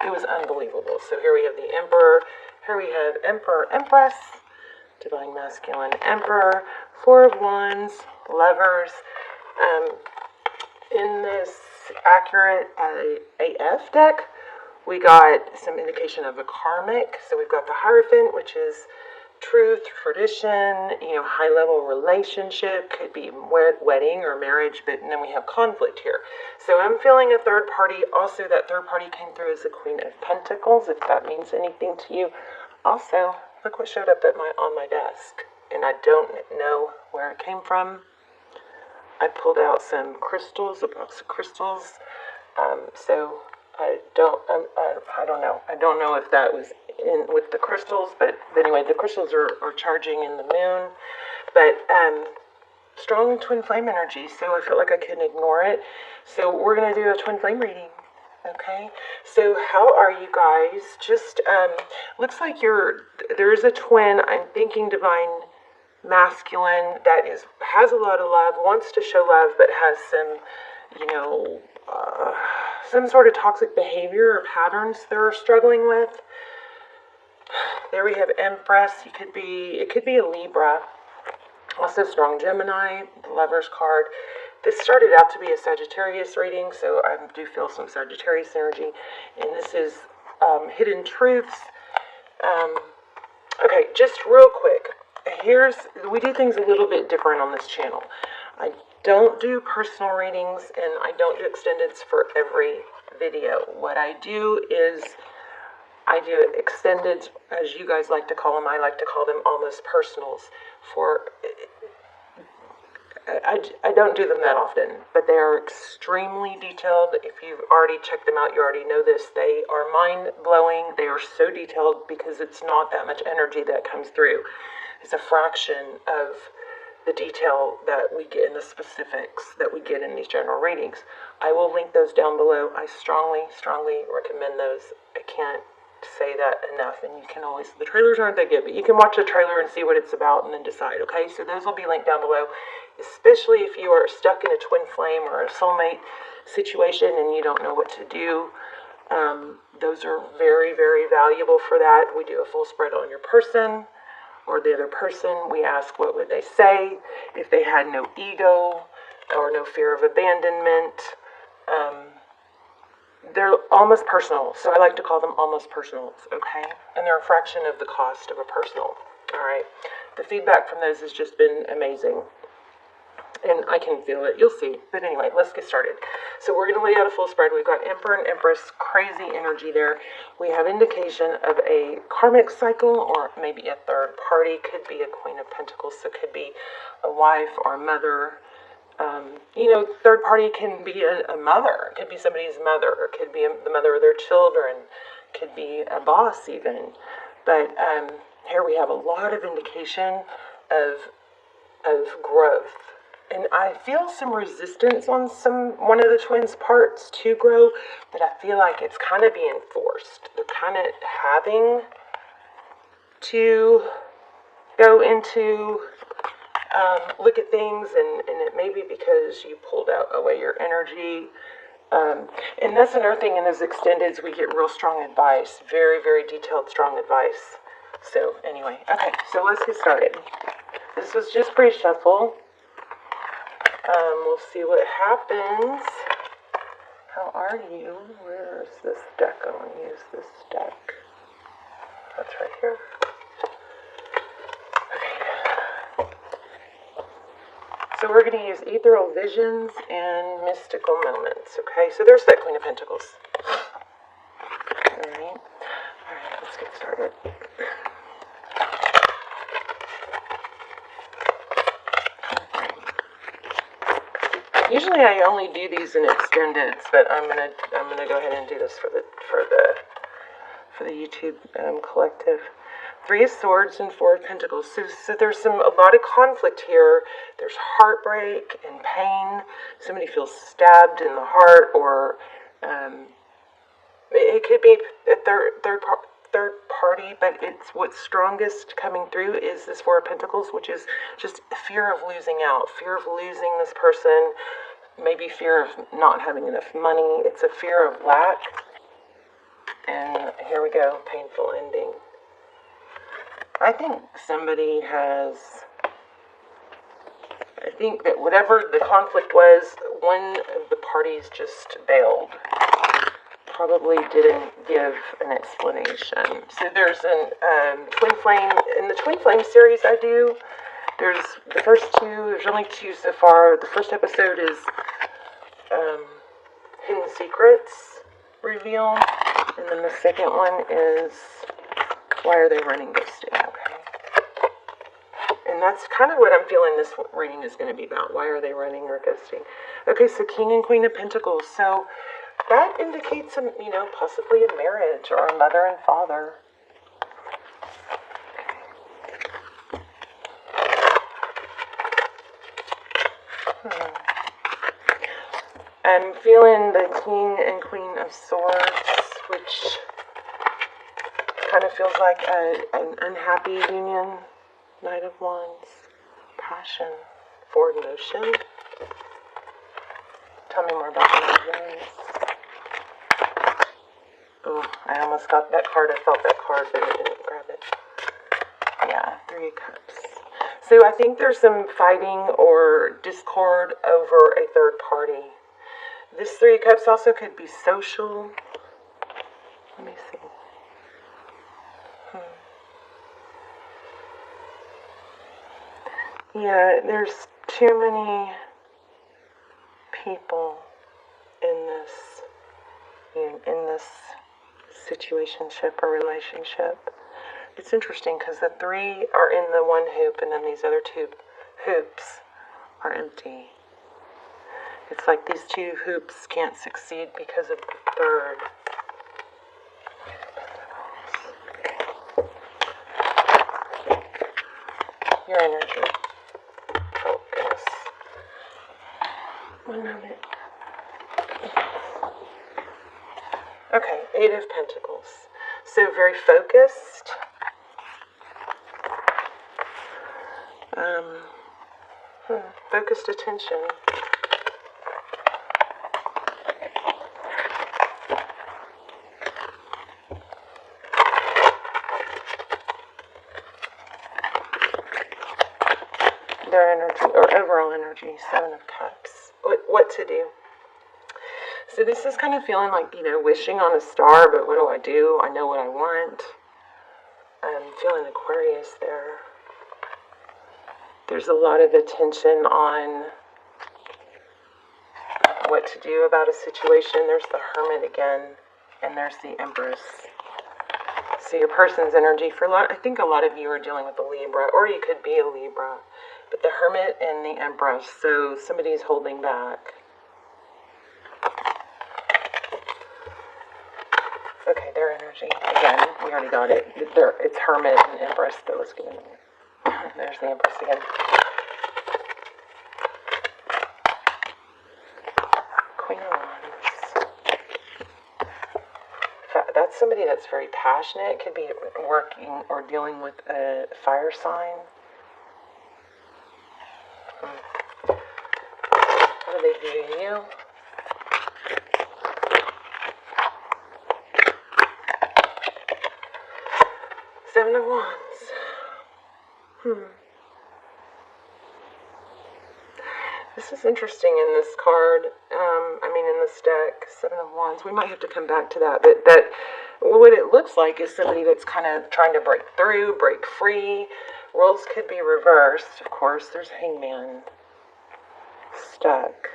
It was unbelievable. So here we have the Emperor. Here we have Emperor, Empress, Divine Masculine, Emperor, Four of Wands, Lovers. In this accurate AF deck, we got some indication of a karmic. So we've got the Hierophant, which is truth, tradition, high-level relationship, could be wedding or marriage, but then we have conflict here. So I'm feeling a third party. Also, that third party came through as the Queen of Pentacles, if that means anything to you. Also, look what showed up on my desk, and I don't know where it came from. I pulled out some crystals, a box of crystals. So I don't know. I don't know if that was in with the crystals, but anyway, the crystals are charging in the moon. But strong twin flame energy, so I felt like I couldn't ignore it. So we're gonna do a twin flame reading. Okay, so how are you guys? Just looks like there is a twin. I'm thinking divine masculine that has a lot of love, wants to show love, but has some sort of toxic behavior or patterns they're struggling with. There we have Empress. It could be a Libra. Also strong Gemini, the Lover's card. This started out to be a Sagittarius reading, so I do feel some Sagittarius energy. And this is Hidden Truths. Okay, just real quick. We do things a little bit different on this channel. I don't do personal readings and I don't do extendeds for every video. What I do is I do extendeds, as you guys like to call them. I like to call them almost personals. I don't do them that often, but they are extremely detailed. If you've already checked them out, you already know this. They are mind-blowing. They are so detailed because it's not that much energy that comes through. It's a fraction of the detail that we get in the specifics that we get in these general readings. I will link those down below. I strongly, strongly recommend those. I can't say that enough, and you can always, the trailers aren't that good, but you can watch the trailer and see what it's about and then decide, okay? So those will be linked down below, especially if you are stuck in a twin flame or a soulmate situation and you don't know what to do. Those are very, very valuable for that. We do a full spread on your person or the other person. We ask what would they say if they had no ego or no fear of abandonment. They're almost personal, so I like to call them almost personals, okay? And they're a fraction of the cost of a personal, all right? The feedback from those has just been amazing, and I can feel it. You'll see. But anyway, let's get started. So we're going to lay out a full spread. We've got Emperor and Empress, crazy energy there. We have indication of a karmic cycle or maybe a third party. Could be a Queen of Pentacles, so it could be a wife or a mother. Third party can be a mother. It could be somebody's mother. It could be the mother of their children. It could be a boss even. But here we have a lot of indication of growth. And I feel some resistance on one of the twins' parts to grow, but I feel like it's kind of being forced. They're kind of having to go into look at things, and it may be because you pulled out away your energy. And that's another thing in those extendeds, we get real strong advice, very, very detailed, strong advice. So anyway, okay, so let's get started. This was just pre-shuffle. We'll see what happens. How are you? Where's this deck? I want to use this deck. That's right here. So we're going to use ethereal visions and mystical moments, okay? So there's that Queen of Pentacles. All right, let's get started. Usually I only do these in extendeds, but I'm gonna go ahead and do this for the YouTube collective. Three of Swords and Four of Pentacles. So there's a lot of conflict here. There's heartbreak and pain. Somebody feels stabbed in the heart, or it could be a third party. But it's what's strongest coming through is this Four of Pentacles, which is just fear of losing out, fear of losing this person, maybe fear of not having enough money. It's a fear of lack. And here we go, painful ending. I think somebody has, I think that whatever the conflict was, one of the parties just bailed. Probably didn't give an explanation. So there's an twin flame, in the twin flame series I do, there's the first two, there's only two so far. The first episode is Hidden Secrets reveal, and then the second one is Why Are They Running Ghosting? Okay. And that's kind of what I'm feeling this reading is going to be about. Why are they running or ghosting? Okay, so King and Queen of Pentacles. So that indicates, possibly a marriage or a mother and father. I'm feeling the King and Queen of Swords, which kind of feels like an unhappy union. Knight of Wands, passion, forward motion. Tell me more about the Knight of Wands. Oh, I almost got that card. I felt that card, but I didn't grab it. Yeah, Three of Cups. So I think there's some fighting or discord over a third party. This Three of Cups also could be social. Let me see. Yeah, there's too many people in this situationship or relationship. It's interesting because the three are in the one hoop and then these other two hoops are empty. It's like these two hoops can't succeed because of the third. Your energy. Oh, goodness. One moment. Okay, Eight of Pentacles. So very focused. Focused attention. Their energy, or overall energy, Seven of Cups. What to do? So this is kind of feeling like, wishing on a star, but what do I do? I know what I want. I'm feeling Aquarius there. There's a lot of attention on what to do about a situation. There's the Hermit again, and there's the Empress. So your person's energy, I think a lot of you are dealing with a Libra, or you could be a Libra. But the Hermit and the Empress, so somebody's holding back. Okay, their energy. Again, we already got it. It's Hermit and Empress, but let's get in there. There's the Empress again. Queen of Wands. That's somebody that's very passionate. Could be working or dealing with a fire sign. How do they view you? Seven of Wands. This is interesting in this card. In this deck, Seven of Wands. We might have to come back to that, but what it looks like is somebody that's kind of trying to break through, break free. Roles could be reversed, of course. There's Hangman. Stuck.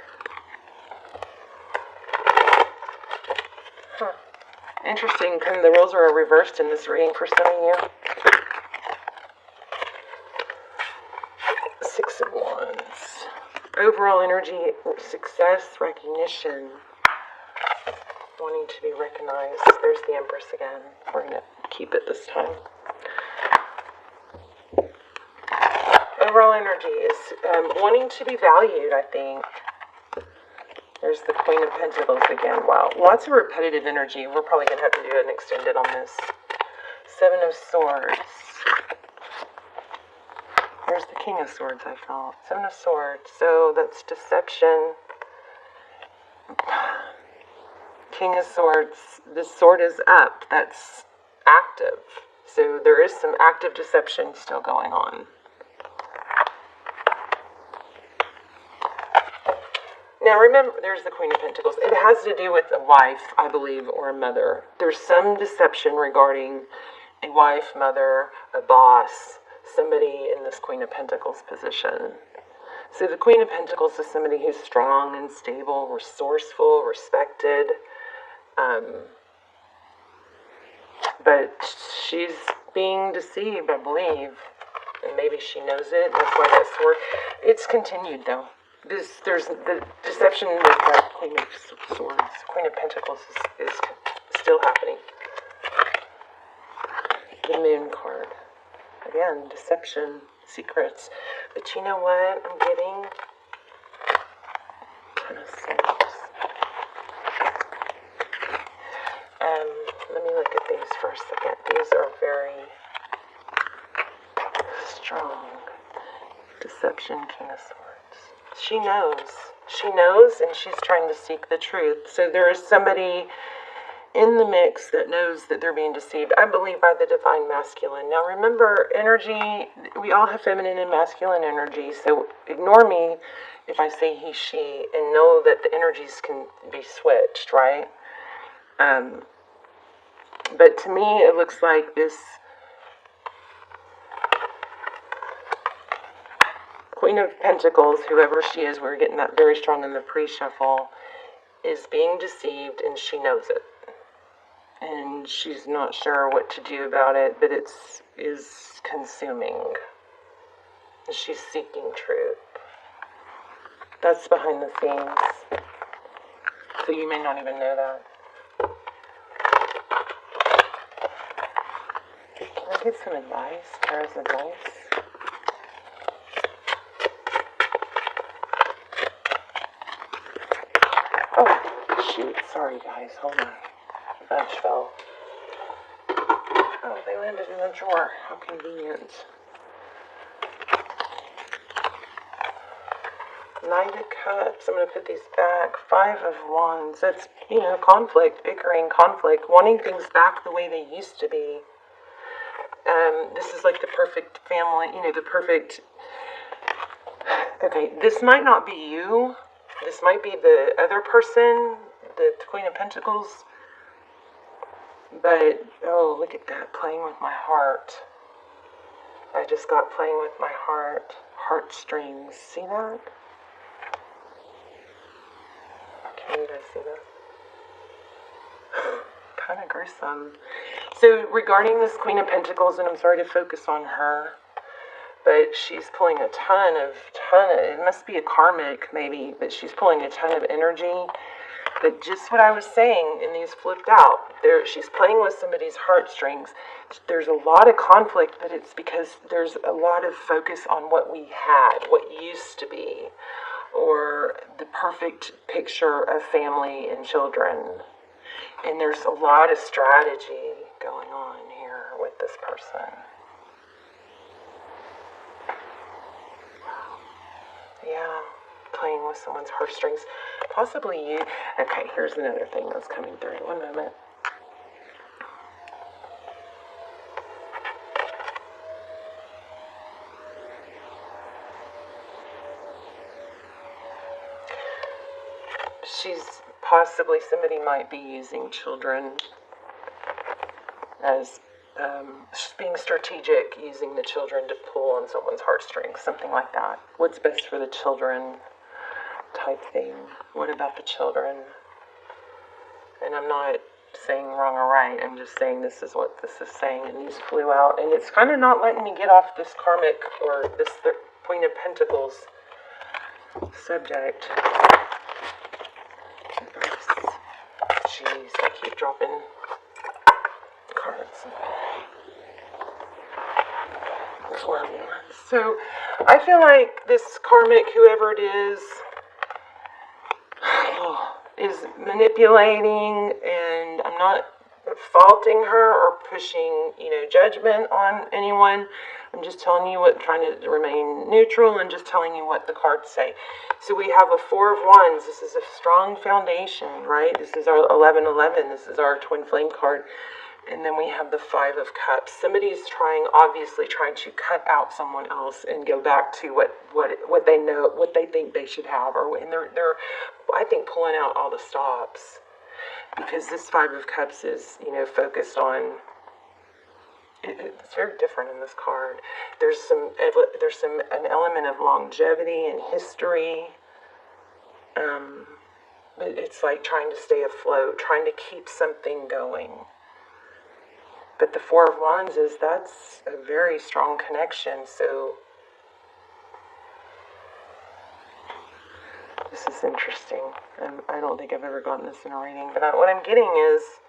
Interesting, because the roles are reversed in this reading for some of you. Six of Wands. Overall energy, success, recognition. Wanting to be recognized. There's the Empress again. We're going to keep it this time. Overall energy is wanting to be valued, I think. There's the Queen of Pentacles again. Wow, lots of repetitive energy. We're probably going to have to do an extended on this. Seven of Swords. There's the King of Swords, I felt. Seven of Swords. So that's deception. King of Swords, the sword is up. That's active. So there is some active deception still going on. Now remember, there's the Queen of Pentacles. It has to do with a wife, I believe, or a mother. There's some deception regarding a wife, mother, a boss, somebody in this Queen of Pentacles position. So the Queen of Pentacles is somebody who's strong and stable, resourceful, respected. But she's being deceived, I believe. And maybe she knows it. That's why that sword. It's continued, though. There's the deception with that Queen of Swords, Queen of Pentacles is still happening. The Moon card. Again, deception, secrets. But you know what I'm getting? Ten of Swords. Let me look at these for a second. These are very strong. Deception, King of Swords. She knows, and she's trying to seek the truth. So there is somebody in the mix that knows that they're being deceived, I believe, by the divine masculine. Now remember, energy, we all have feminine and masculine energy, so ignore me if I say he, she, and know that the energies can be switched, right? But to me, it looks like this Queen of Pentacles, whoever she is, we're getting that very strong in the pre-shuffle, is being deceived, and she knows it. And she's not sure what to do about it, but it is consuming. She's seeking truth. That's behind the scenes. So you may not even know that. Can I get some advice? Tara's advice? Oh, shoot. Sorry, guys. Hold on. A bunch fell. Oh, they landed in a drawer. How convenient. Knight of Cups. I'm going to put these back. Five of Wands. That's, conflict, bickering, conflict, wanting things back the way they used to be. This is like the perfect family, the perfect... Okay, this might not be you. This might be the other person, the Queen of Pentacles. But, oh, look at that, playing with my heart. I just got playing with my heartstrings. See that? Can you guys see that? Kind of gruesome. So regarding this Queen of Pentacles, and I'm sorry to focus on her, but she's pulling a ton of, it must be a karmic maybe, but she's pulling a ton of energy. But just what I was saying, and these flipped out, she's playing with somebody's heartstrings. There's a lot of conflict, but it's because there's a lot of focus on what we had, what used to be, or the perfect picture of family and children. And there's a lot of strategy going on here with this person. Yeah, playing with someone's heartstrings. Possibly you. Okay, here's another thing that's coming through. One moment. Somebody might be using children as being strategic, using the children to pull on someone's heartstrings, something like that. What's best for the children type thing. What about the children? And I'm not saying wrong or right, I'm just saying this is what this is saying, and these flew out, and it's kind of not letting me get off this karmic, or this Queen of Pentacles subject. Jeez, I keep dropping cards. So, I feel like this karmic, whoever it is manipulating, and I'm not faulting her or pushing, judgment on anyone. I'm just telling you trying to remain neutral and just telling you what the cards say. So we have a Four of Wands. This is a strong foundation, right? This is our 1111. This is our twin flame card. And then we have the Five of Cups. Somebody's obviously trying to cut out someone else and go back to what they know, what they think they should have, and they're I think pulling out all the stops, because this Five of Cups is focused on. It's very different in this card. There's an element of longevity and history. It's like trying to stay afloat, trying to keep something going. But the Four of Wands that's a very strong connection. So this is interesting. And I don't think I've ever gotten this in a reading. But what I'm getting is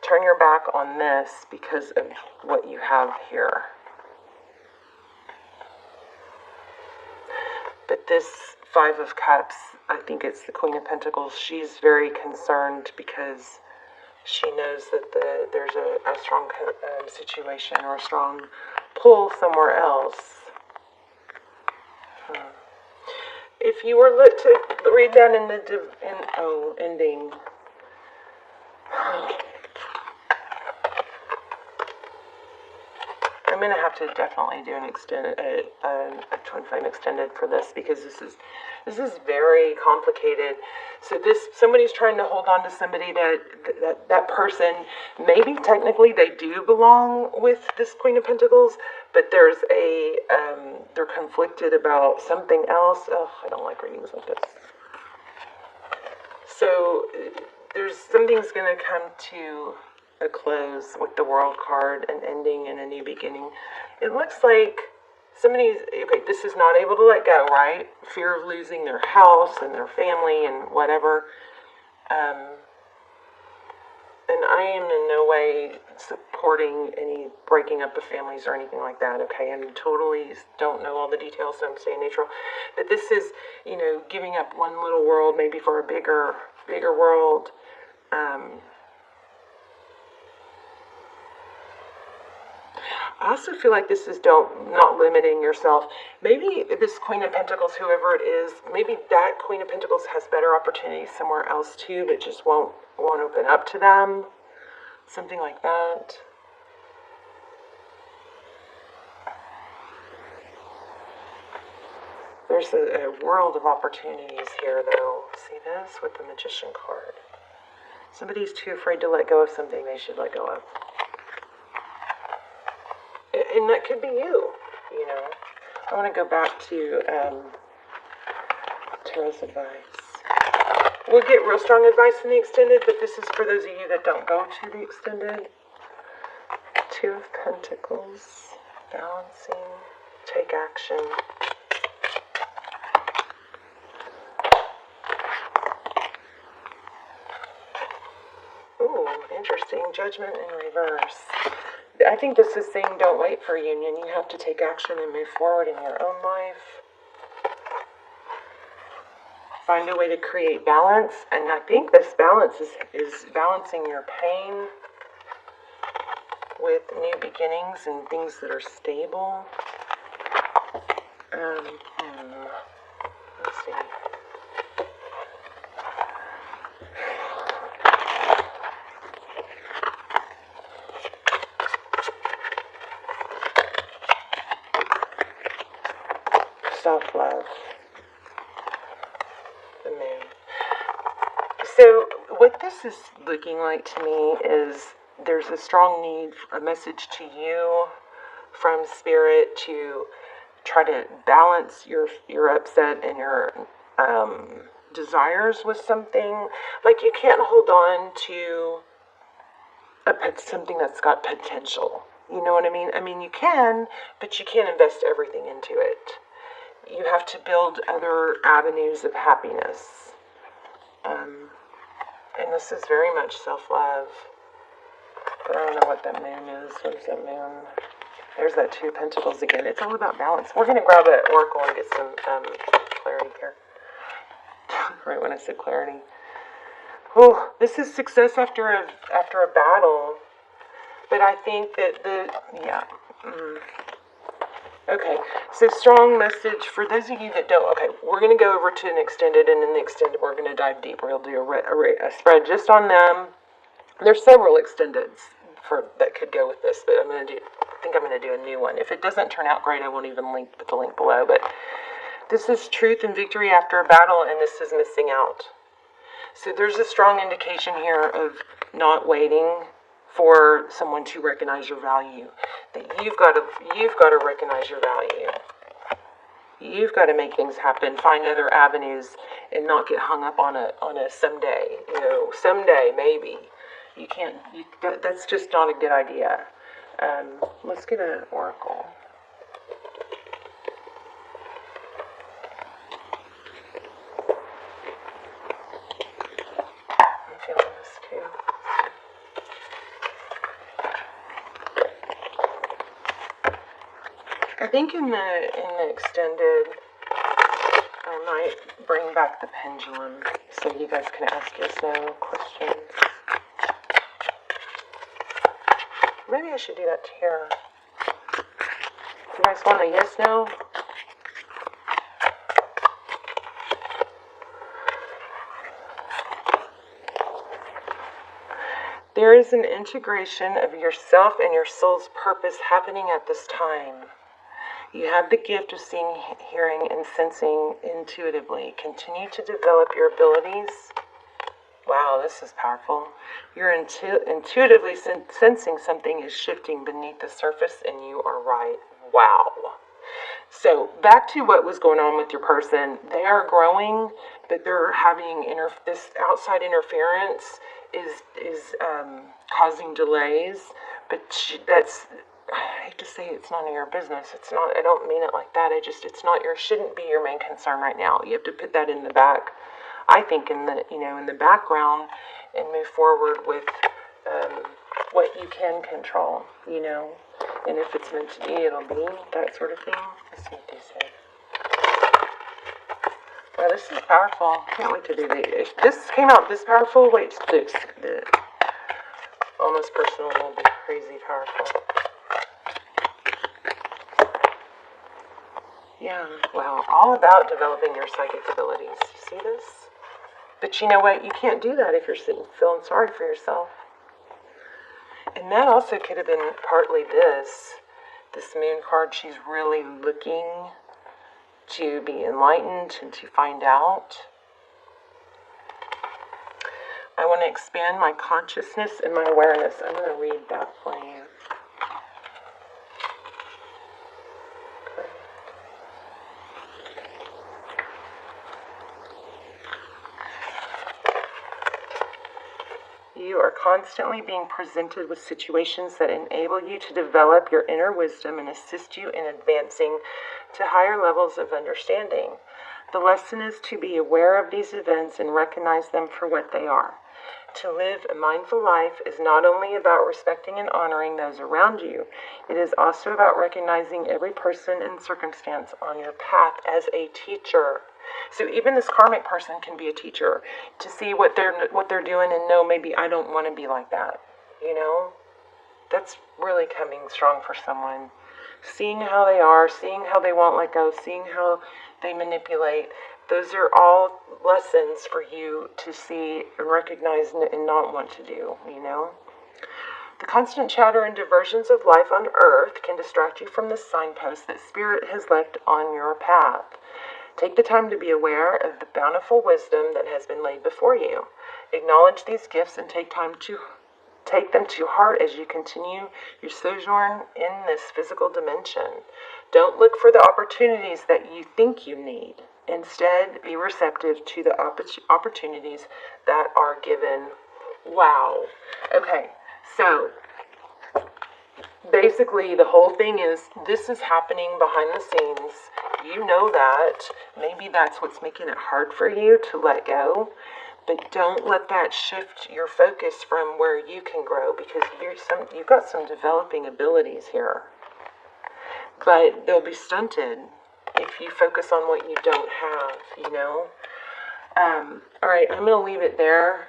turn your back on this because of what you have here. But this Five of Cups, I think it's the Queen of Pentacles. She's very concerned because she knows that there's a strong situation or a strong pull somewhere else. If you were to read that in the ending, I'm going to have to definitely do a twin flame extended for this, because this is very complicated. So somebody's trying to hold on to somebody that person, maybe technically they do belong with this Queen of Pentacles, but they're conflicted about something else. Oh, I don't like readings like this. So something's going to come to a close with the World card, an ending and a new beginning. It looks like this is not able to let go, right? Fear of losing their house and their family and whatever. And I am in no way supporting any breaking up of families or anything like that, okay? I totally don't know all the details, so I'm staying neutral. But this is, giving up one little world maybe for a bigger world. I also feel like this is not limiting yourself. Maybe this Queen of Pentacles, whoever it is, maybe that Queen of Pentacles has better opportunities somewhere else too, but just won't open up to them. Something like that. There's a world of opportunities here, though. See this with the Magician card? Somebody's too afraid to let go of something they should let go of. And that could be you, I want to go back to Tarot's advice. We'll get real strong advice in the extended, but this is for those of you that don't go to the extended. Two of Pentacles, balancing, take action. Ooh, interesting. Judgment in reverse. I think this is saying don't wait for a union. You have to take action and move forward in your own life. Find a way to create balance. And I think this balance is balancing your pain with new beginnings and things that are stable. Let's see. Self-love. The moon. So what this is looking like to me is there's a strong need, a message to you from Spirit to try to balance your upset and your desires with something. Like you can't hold on to something that's got potential. You know what I mean? I mean, you can, but you can't invest everything into it. You have to build other avenues of happiness. And this is very much self-love. But I don't know what that moon is. What is that moon? There's that Two of Pentacles again. It's all about balance. We're going to grab an oracle and get some clarity here. Right when I said clarity. Oh, this is success after a battle. But I think that yeah. Okay, so strong message for those of you that don't. Okay, we're going to go over to an extended, and in the extended, we're going to dive deeper. We'll do a spread just on them. There's several extendeds that could go with this, but I think I'm going to do a new one. If it doesn't turn out great, I won't even put the link below. But this is truth and victory after a battle, and this is missing out. So there's a strong indication here of not waiting for someone to recognize your value. That you've got to recognize your value. You've got to make things happen, find other avenues, and not get hung up on a someday. Someday maybe. You can't. That's just not a good idea. Let's get an oracle. I'm feeling this too. I think in the extended, I might bring back the pendulum so you guys can ask yes/no questions. Maybe I should do that here. You guys want a yes/no? There is an integration of yourself and your soul's purpose happening at this time. You have the gift of seeing, hearing, and sensing intuitively. Continue to develop your abilities. Wow, this is powerful. You're intuitively sensing something is shifting beneath the surface, and you are right. Wow. So back to what was going on with your person. They are growing, but they're having this outside interference is causing delays. But that's, I hate to say it's none of your business. It's not. I don't mean it like that. It's not shouldn't be your main concern right now. You have to put that in the back. I think in the background, and move forward with what you can control. And if it's meant to be, it'll be that sort of thing. Let's see what they say. Wow, this is powerful. Can't wait to do this. If this came out this powerful, wait, the almost personal will be crazy powerful. Yeah, wow, all about developing your psychic abilities. You see this? But you know what? You can't do that if you're feeling sorry for yourself. And that also could have been partly this moon card. She's really looking to be enlightened and to find out. I want to expand my consciousness and my awareness. I'm going to read that for you. You are constantly being presented with situations that enable you to develop your inner wisdom and assist you in advancing to higher levels of understanding. The lesson is to be aware of these events and recognize them for what they are. To live a mindful life is not only about respecting and honoring those around you, it is also about recognizing every person and circumstance on your path as a teacher. So even this karmic person can be a teacher to see what they're doing and know maybe I don't want to be like that. That's really coming strong for someone. Seeing how they are, seeing how they won't let go, seeing how they manipulate. Those are all lessons for you to see and recognize and not want to do. The constant chatter and diversions of life on earth can distract you from the signposts that Spirit has left on your path. Take the time to be aware of the bountiful wisdom that has been laid before you. Acknowledge these gifts and take them to heart as you continue your sojourn in this physical dimension. Don't look for the opportunities that you think you need. Instead, be receptive to the opportunities that are given. Wow. Okay, so basically the whole thing is this is happening behind the scenes. You know that. Maybe that's what's making it hard for you to let go. But don't let that shift your focus from where you can grow, because you've got some developing abilities here. But they'll be stunted if you focus on what you don't have, All right, I'm going to leave it there.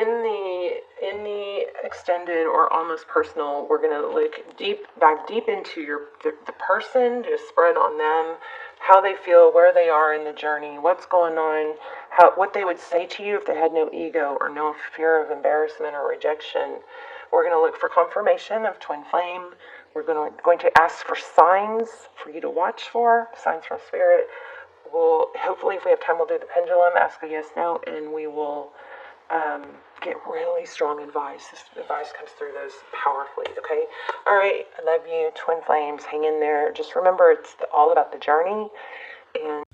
in the extended or almost personal, we're gonna look dive deep into the person, just spread on them, how they feel, where they are in the journey, what's going on, what they would say to you if they had no ego or no fear of embarrassment or rejection. We're going to look for confirmation of twin flame. We're going to ask for signs for you to watch for, signs from spirit. We'll hopefully, if we have time, we'll do the pendulum, ask a yes, no, and we will get really strong advice. This advice comes through those powerfully, okay? All right, I love you, twin flames. Hang in there. Just remember, it's all about the journey. And